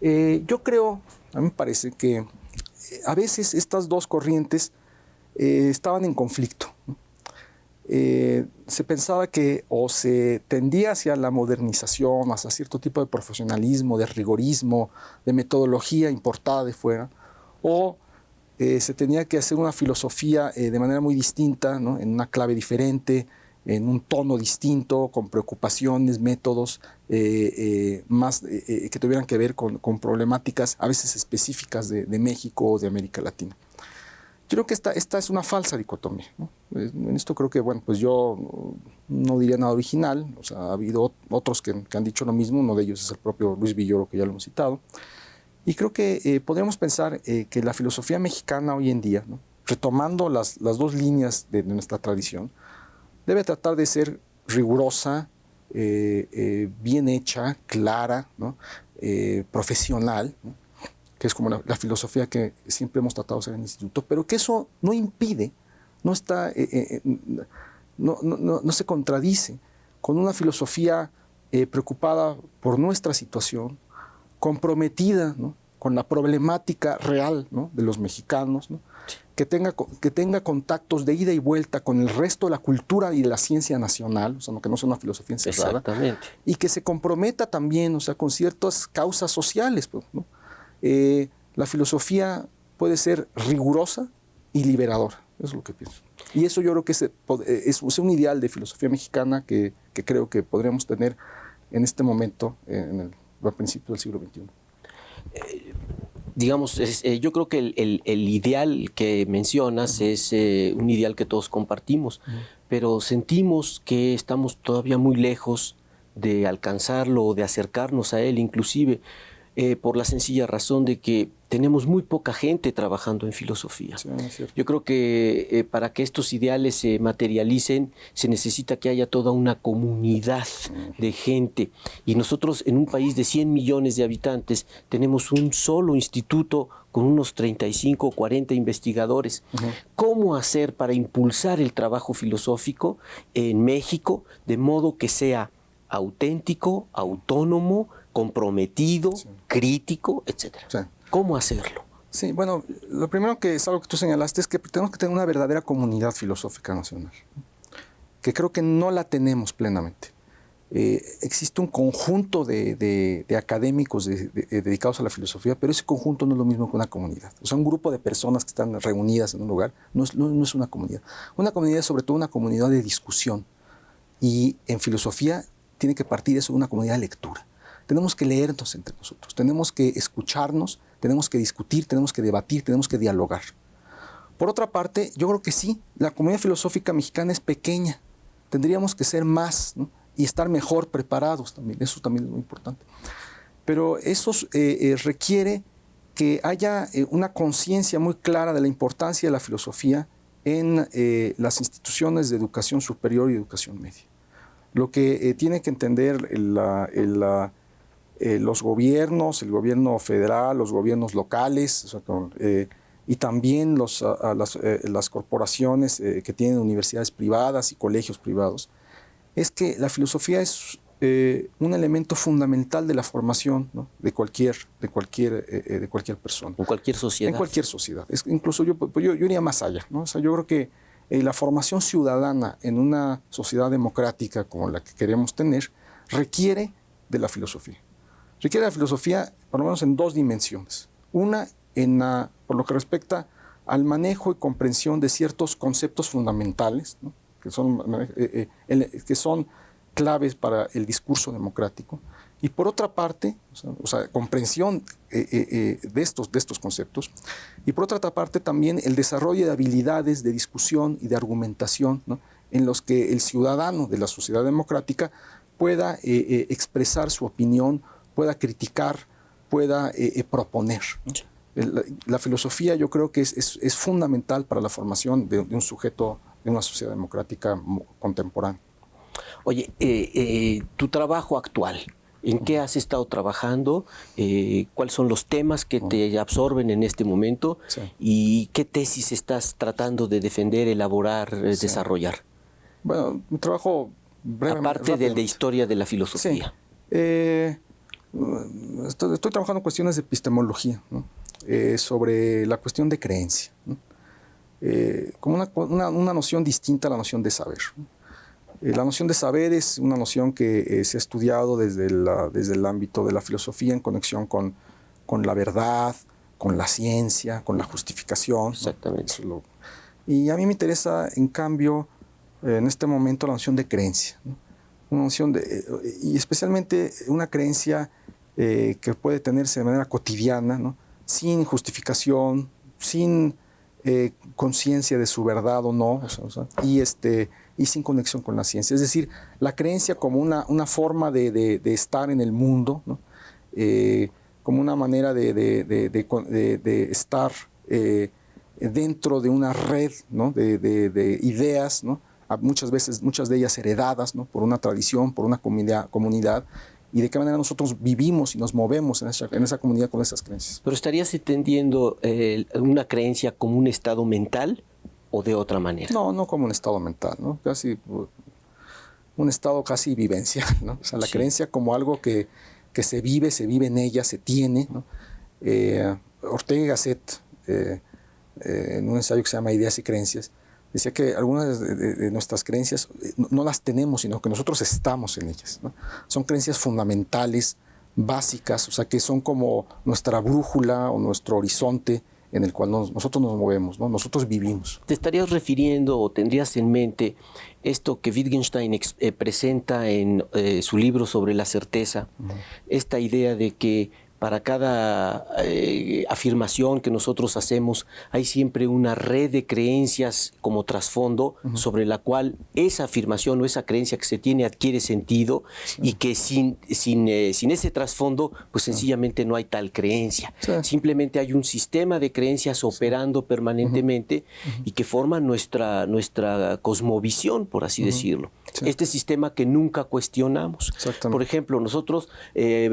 Yo creo, a mí me parece que a veces estas dos corrientes estaban en conflicto, ¿no? Se pensaba que o se tendía hacia la modernización, hacia cierto tipo de profesionalismo, de rigorismo, de metodología importada de fuera, o se tenía que hacer una filosofía de manera muy distinta, ¿no?, en una clave diferente, en un tono distinto, con preocupaciones, métodos más que tuvieran que ver con problemáticas a veces específicas de México o de América Latina. Yo creo que esta es una falsa dicotomía, ¿no? En esto creo que, bueno, pues yo no diría nada original. O sea, ha habido otros que han dicho lo mismo. Uno de ellos es el propio Luis Villoro, que ya lo hemos citado. Y creo que podríamos pensar que la filosofía mexicana hoy en día, ¿no?, retomando las dos líneas de nuestra tradición, debe tratar de ser rigurosa, bien hecha, clara, ¿no?, profesional, ¿no?, que es como la filosofía que siempre hemos tratado de hacer en el instituto, pero que eso no impide, no se contradice con una filosofía preocupada por nuestra situación, comprometida, ¿no?, con la problemática real, ¿no?, de los mexicanos, ¿no?, que tenga contactos de ida y vuelta con el resto de la cultura y de la ciencia nacional, o sea, que no sea una filosofía encerrada. Exactamente. Y que se comprometa también, o sea, con ciertas causas sociales, ¿no? La filosofía puede ser rigurosa y liberadora, eso es lo que pienso. Y eso yo creo que es un ideal de filosofía mexicana que creo que podríamos tener en este momento, a principios del siglo XXI. Digamos, yo creo que el ideal que mencionas es un ideal que todos compartimos, pero sentimos que estamos todavía muy lejos de alcanzarlo o de acercarnos a él, inclusive por la sencilla razón de que tenemos muy poca gente trabajando en filosofía. Sí, yo creo que para que estos ideales se materialicen se necesita que haya toda una comunidad de gente, y nosotros en un país de 100 millones de habitantes tenemos un solo instituto con unos 35 o 40 investigadores. ¿Cómo hacer para impulsar el trabajo filosófico en México de modo que sea auténtico, autónomo, comprometido, crítico, etcétera? Sí. ¿Cómo hacerlo? Sí, bueno, lo primero que es algo que tú señalaste es que tenemos que tener una verdadera comunidad filosófica nacional, que creo que no la tenemos plenamente. Existe un conjunto de académicos dedicados a la filosofía, pero ese conjunto no es lo mismo que una comunidad. O sea, un grupo de personas que están reunidas en un lugar no es una comunidad. Una comunidad es sobre todo una comunidad de discusión, y en filosofía tiene que partir eso de una comunidad de lectura. Tenemos que leernos entre nosotros, tenemos que escucharnos, tenemos que discutir, tenemos que debatir, tenemos que dialogar. Por otra parte, yo creo que sí, la comunidad filosófica mexicana es pequeña, tendríamos que ser más, ¿no?, y estar mejor preparados también, eso también es muy importante. Pero eso requiere que haya una conciencia muy clara de la importancia de la filosofía en las instituciones de educación superior y educación media. Lo que tiene que entender los gobiernos, el gobierno federal, los gobiernos locales, o sea, y también las corporaciones que tienen universidades privadas y colegios privados, es que la filosofía es un elemento fundamental de la formación, ¿no? de cualquier persona. En cualquier sociedad. En cualquier sociedad. Incluso yo iría más allá, ¿no? O sea, yo creo que la formación ciudadana en una sociedad democrática como la que queremos tener requiere de la filosofía. Requiere de la filosofía por lo menos en dos dimensiones. Una, por lo que respecta al manejo y comprensión de ciertos conceptos fundamentales, ¿no? que son claves para el discurso democrático, y por otra parte, o sea, comprensión de estos conceptos, y por otra parte también el desarrollo de habilidades de discusión y de argumentación, ¿no? en los que el ciudadano de la sociedad democrática pueda expresar su opinión, pueda criticar, pueda proponer, ¿no? La filosofía yo creo que es fundamental para la formación de un sujeto de una sociedad democrática contemporánea. Oye, tu trabajo actual, ¿en qué has estado trabajando? ¿Cuáles son los temas que te absorben en este momento? Sí. ¿Y qué tesis estás tratando de defender, elaborar, desarrollar? Bueno, mi trabajo brevemente. Aparte del de historia de la filosofía. Sí. Estoy trabajando en cuestiones de epistemología, ¿no? Sobre la cuestión de creencia, ¿no? Como una noción distinta a la noción de saber, ¿no? La noción de saber es una noción que se ha estudiado desde el ámbito de la filosofía en conexión con la verdad, con la ciencia, con la justificación. Exactamente. ¿No? Y a mí me interesa, en cambio, en este momento la noción de creencia, ¿no? Una noción y especialmente una creencia que puede tenerse de manera cotidiana, ¿no? Sin justificación, sin conciencia de su verdad o no, y sin conexión con la ciencia. Es decir, la creencia como una forma de estar en el mundo, ¿no? Como una manera de estar dentro de una red, ¿no? de ideas, ¿no? Muchas de ellas heredadas, ¿no? por una tradición, por una comunidad, y de qué manera nosotros vivimos y nos movemos en esa comunidad con esas creencias. ¿Pero estarías entendiendo una creencia como un estado mental o de otra manera? No como un estado mental, ¿no? Casi un estado casi vivencial, ¿no? O sea, la creencia como algo que se vive en ella, se tiene, ¿no? Ortega y Gasset, en un ensayo que se llama Ideas y Creencias, decía que algunas de nuestras creencias no las tenemos, sino que nosotros estamos en ellas, ¿no? Son creencias fundamentales, básicas, o sea, que son como nuestra brújula o nuestro horizonte en el cual nosotros nos movemos, ¿no? Nosotros vivimos. ¿Te estarías refiriendo o tendrías en mente esto que Wittgenstein presenta en su libro sobre la certeza? Esta idea de que para cada afirmación que nosotros hacemos hay siempre una red de creencias como trasfondo sobre la cual esa afirmación o esa creencia que se tiene adquiere sentido, y que sin ese trasfondo pues sencillamente no hay tal creencia. Simplemente hay un sistema de creencias operando permanentemente y que forman nuestra cosmovisión, por así decirlo. Este sistema que nunca cuestionamos. Por ejemplo, nosotros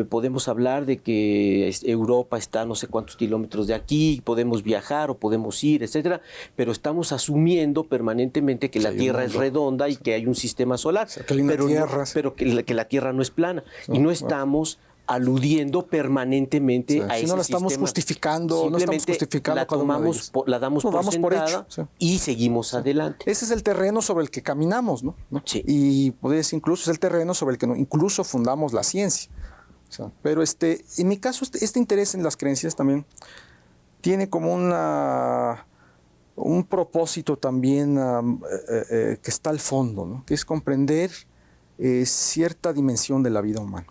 podemos hablar de que Europa está a no sé cuántos kilómetros de aquí, podemos viajar o podemos ir, etcétera, pero estamos asumiendo permanentemente que la Tierra es redonda y que hay un sistema solar, pero que la Tierra no es plana, y no estamos aludiendo permanentemente a ese no la estamos sistema. justificando, La damos por sentada y seguimos adelante. Ese es el terreno sobre el que caminamos, ¿no? Y pues incluso es el terreno sobre el que incluso fundamos la ciencia. O sea, pero en mi caso este interés en las creencias también tiene como un propósito también que está al fondo, ¿no? Que es comprender cierta dimensión de la vida humana.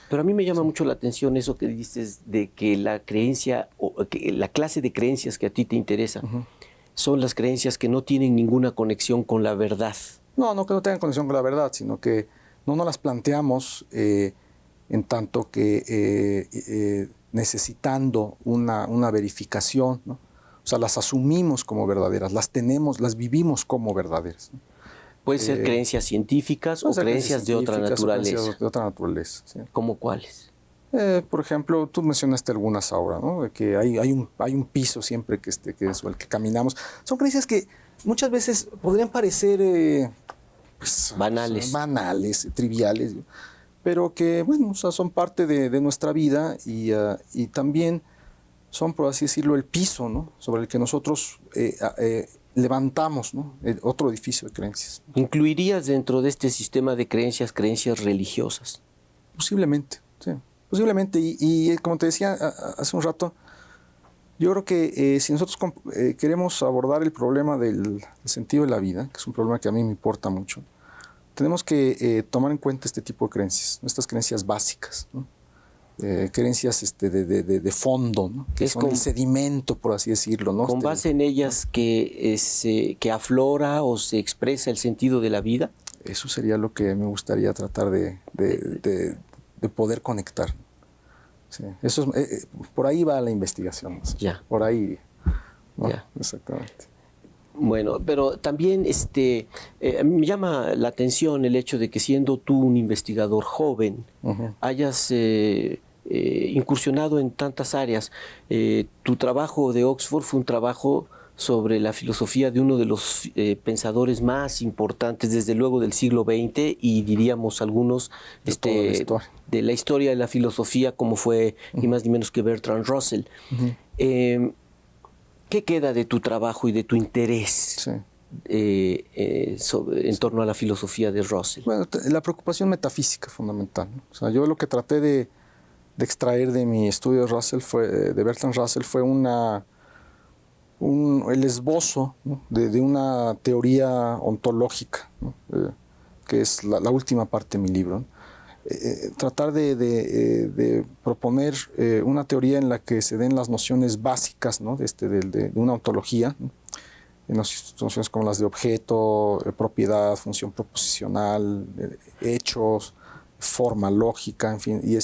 Pero a mí me llama mucho la atención eso que dices de que la creencia o que la clase de creencias que a ti te interesan son las creencias que no tienen ninguna conexión con la verdad. No que no tengan conexión con la verdad, sino que no nos las planteamos en tanto que necesitando una verificación, ¿no? O sea, las asumimos como verdaderas, las tenemos, las vivimos como verdaderas, ¿no? Pueden ser creencias científicas o creencias de otra naturaleza. De otra naturaleza, sí. ¿Cómo cuáles? Por ejemplo, tú mencionaste algunas ahora, ¿no? De que hay un piso siempre que es el que caminamos. Son creencias que muchas veces podrían parecer pues, banales, triviales, pero que, bueno, o sea, son parte de nuestra vida y también son, por así decirlo, el piso, ¿no? Sobre el que nosotros levantamos, ¿no? Otro edificio de creencias. ¿Incluirías dentro de este sistema de creencias religiosas? Posiblemente, sí. Posiblemente. Y como te decía hace un rato, yo creo que si nosotros queremos abordar el problema del sentido de la vida, que es un problema que a mí me importa mucho, tenemos que tomar en cuenta este tipo de creencias, estas creencias básicas, ¿no? Creencias de fondo, ¿no? Que son el sedimento, por así decirlo, ¿no? ¿Con base en ellas que aflora o se expresa el sentido de la vida? Eso sería lo que me gustaría tratar de poder conectar. Sí, eso es, por ahí va la investigación. Ya. Por ahí. ¿No? Ya. Exactamente. Bueno, pero también me llama la atención el hecho de que siendo tú un investigador joven, hayas incursionado en tantas áreas. Tu trabajo de Oxford fue un trabajo sobre la filosofía de uno de los pensadores más importantes, desde luego del siglo XX, y diríamos algunos de la historia de la filosofía, como fue ni más ni menos que Bertrand Russell. ¿Qué queda de tu trabajo y de tu interés en torno a la filosofía de Russell? Bueno, la preocupación metafísica fundamental, ¿no? O sea, yo lo que traté de extraer de mi estudio de Russell de Bertrand Russell fue el esbozo, ¿no? de una teoría ontológica, ¿no? Que es la última parte de mi libro, ¿no? Tratar de proponer una teoría en la que se den las nociones básicas, ¿no? de una ontología, ¿no? Nociones como las de objeto, propiedad, función proposicional, hechos, forma, lógica, en fin, y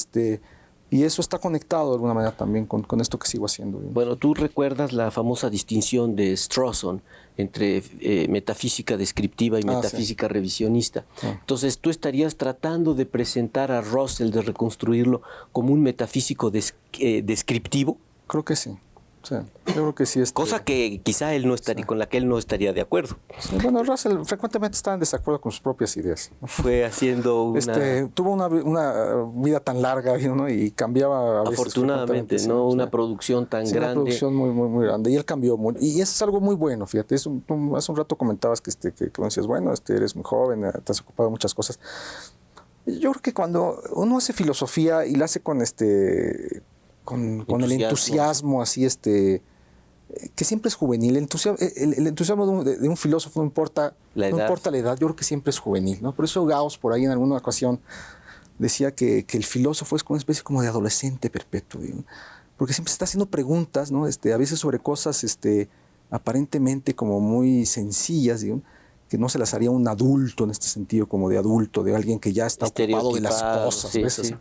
eso está conectado de alguna manera también con esto que sigo haciendo. Bueno, tú recuerdas la famosa distinción de Strawson entre metafísica descriptiva y metafísica revisionista. Entonces, ¿tú estarías tratando de presentar a Russell, de reconstruirlo como un metafísico descriptivo? Creo que sí. O sea, yo creo que sí. Cosa que quizá él no estaría, con la que él no estaría de acuerdo. Sí, bueno, Russell frecuentemente está en desacuerdo con sus propias ideas. Fue haciendo una... tuvo una vida tan larga, ¿no? Y cambiaba a veces. Afortunadamente, ¿no? Una producción tan grande. Una producción muy grande. Y él cambió muy. Y eso es algo muy bueno, fíjate. Hace un rato comentabas que decías, bueno, eres muy joven, te has ocupado de muchas cosas. Yo creo que cuando uno hace filosofía y la hace con el entusiasmo así, que siempre es juvenil. El entusiasmo de un filósofo no importa la edad, yo creo que siempre es juvenil, ¿no? Por eso Gauss, por ahí en alguna ocasión, decía que el filósofo es como una especie como de adolescente perpetuo, ¿no? Porque siempre se está haciendo preguntas, ¿no? A veces sobre cosas aparentemente como muy sencillas, ¿no? Que no se las haría un adulto en este sentido, como de adulto, de alguien que ya está ocupado de las cosas. Sí, ¿ves? sí.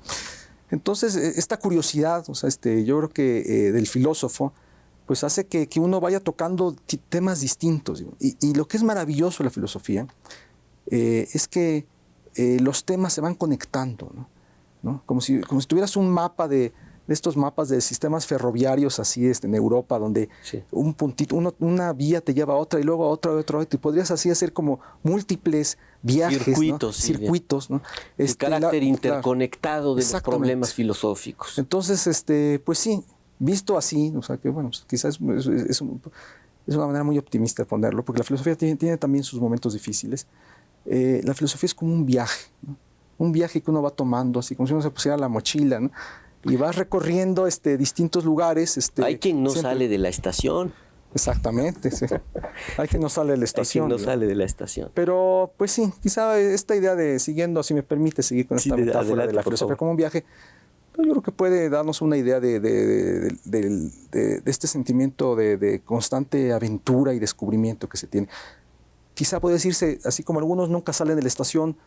Entonces, esta curiosidad, o sea, yo creo que del filósofo, pues hace que uno vaya tocando temas distintos. Y lo que es maravilloso de la filosofía es que los temas se van conectando, ¿no? Como si tuvieras un mapa de estos mapas de sistemas ferroviarios así en Europa, donde un puntito, una vía te lleva a otra y luego a otra, y podrías así hacer como múltiples viajes, circuitos, ¿no? Circuitos, ¿no? El carácter interconectado de los problemas filosóficos. Entonces, pues sí, visto así, o sea que bueno, quizás es una manera muy optimista de ponerlo, porque la filosofía tiene también sus momentos difíciles. La filosofía es como un viaje, ¿no? Un viaje que uno va tomando, así como si uno se pusiera la mochila, ¿no? Y vas recorriendo distintos lugares. Hay quien no sale de la estación. Exactamente, sí. Hay quien no sale de la estación. Hay quien no sale de la estación. Pero, pues sí, quizá esta idea siguiendo, si me permite seguir con esta metáfora de la filosofía como un viaje, yo creo que puede darnos una idea de este sentimiento de constante aventura y descubrimiento que se tiene. Quizá puede decirse, así como algunos nunca salen de la estación,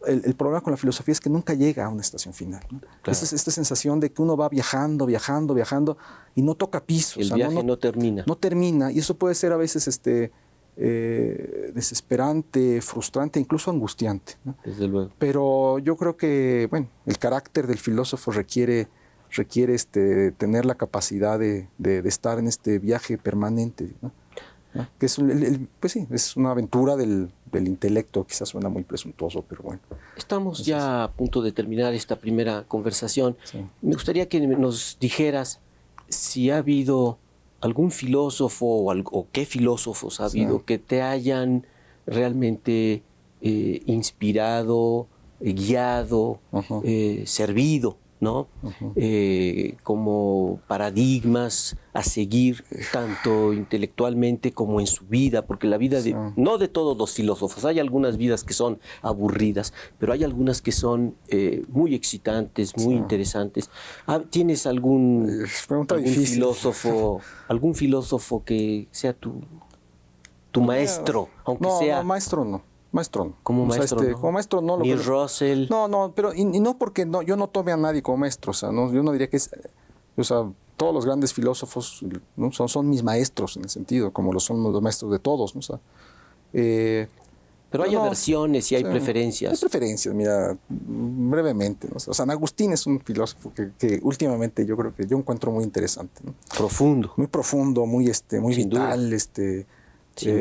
el problema con la filosofía es que nunca llega a una estación final, ¿no? Claro. Esta sensación de que uno va viajando y no toca piso. El viaje no termina. No termina, y eso puede ser a veces desesperante, frustrante, incluso angustiante, ¿no? Desde luego. Pero yo creo que, bueno, el carácter del filósofo requiere requiere tener la capacidad de estar en este viaje permanente, ¿no? Que es, pues sí, es una aventura del intelecto, quizás suena muy presuntuoso, pero bueno. Estamos ya a punto de terminar esta primera conversación. Sí. Me gustaría que nos dijeras si ha habido algún filósofo o qué filósofos ha habido que te hayan realmente inspirado, guiado, servido, ¿no? Como paradigmas a seguir tanto intelectualmente como en su vida, porque la vida no de todos los filósofos, hay algunas vidas que son aburridas, pero hay algunas que son muy excitantes, muy interesantes. ¿Tienes algún filósofo que sea tu maestro, aunque sea? No, maestro no. Maestro no. Como maestro, ¿no? Como maestro no. Neil Russell. No, pero y no porque yo no tome a nadie como maestro, o sea, yo no diría que es, o sea, todos los grandes filósofos, ¿no? son mis maestros en el sentido, como lo son los maestros de todos, ¿no? O sea, pero hay aversiones y hay preferencias. Hay preferencias, mira, brevemente, ¿no? O sea, San Agustín es un filósofo que últimamente yo encuentro muy interesante, ¿no? Profundo. Muy profundo, muy vital,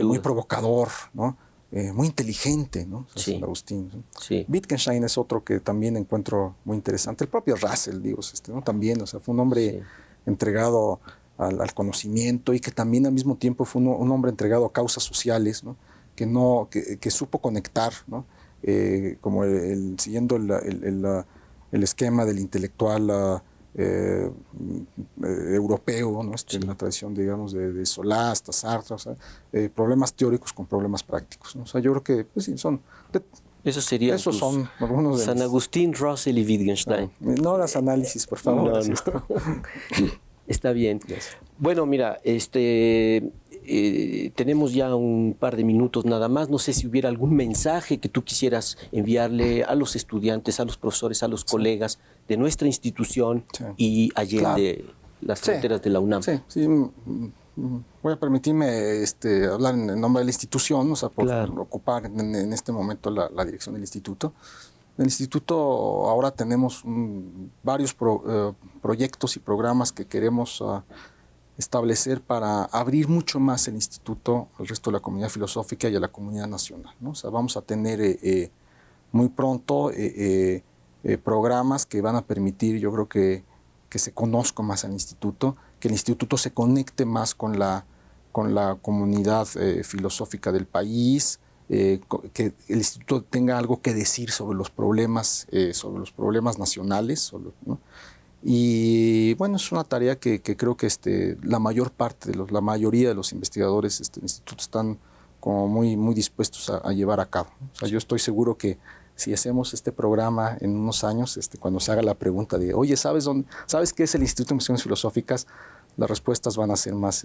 muy provocador, ¿no? Muy inteligente, ¿no? San Agustín, ¿no? Sí. Wittgenstein es otro que también encuentro muy interesante. El propio Russell, digo, ¿no? También, o sea, fue un hombre entregado al conocimiento y que también al mismo tiempo fue un hombre entregado a causas sociales, ¿no? Que supo conectar, ¿no? Como siguiendo el esquema del intelectual europeo, ¿no? En la tradición, digamos, de Solá hasta Sartre, o sea, problemas teóricos con problemas prácticos, ¿no? O sea, yo creo que pues, sí, son... Esos son algunos de San Agustín, Russell y Wittgenstein. No las análisis, por favor. No. Está bien. Bueno, mira, tenemos ya un par de minutos nada más. No sé si hubiera algún mensaje que tú quisieras enviarle a los estudiantes, a los profesores, a los colegas de nuestra institución y allende las fronteras de la UNAM. Sí. Voy a permitirme hablar en nombre de la institución, o sea, por ocupar en este momento la dirección del instituto. En el instituto ahora tenemos varios proyectos y programas que queremos establecer para abrir mucho más el instituto al resto de la comunidad filosófica y a la comunidad nacional, ¿no? O sea, vamos a tener muy pronto programas que van a permitir, yo creo que se conozca más al instituto, que el instituto se conecte más con la comunidad filosófica del país, que el instituto tenga algo que decir sobre los problemas nacionales, ¿no? Y bueno, es una tarea que creo que la mayoría de los investigadores del instituto están como muy, muy dispuestos a llevar a cabo. O sea, yo estoy seguro que si hacemos este programa en unos años, cuando se haga la pregunta de, oye, ¿sabes qué es el Instituto de Investigaciones Filosóficas? Las respuestas van a ser más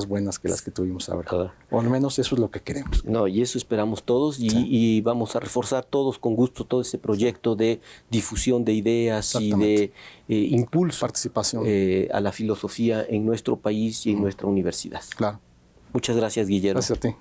buenas que las que tuvimos ahora. O al menos eso es lo que queremos. No, y eso esperamos todos y vamos a reforzar todos con gusto todo ese proyecto de difusión de ideas y de impulso, participación a la filosofía en nuestro país y en nuestra universidad. Claro. Muchas gracias, Guillermo. Gracias a ti.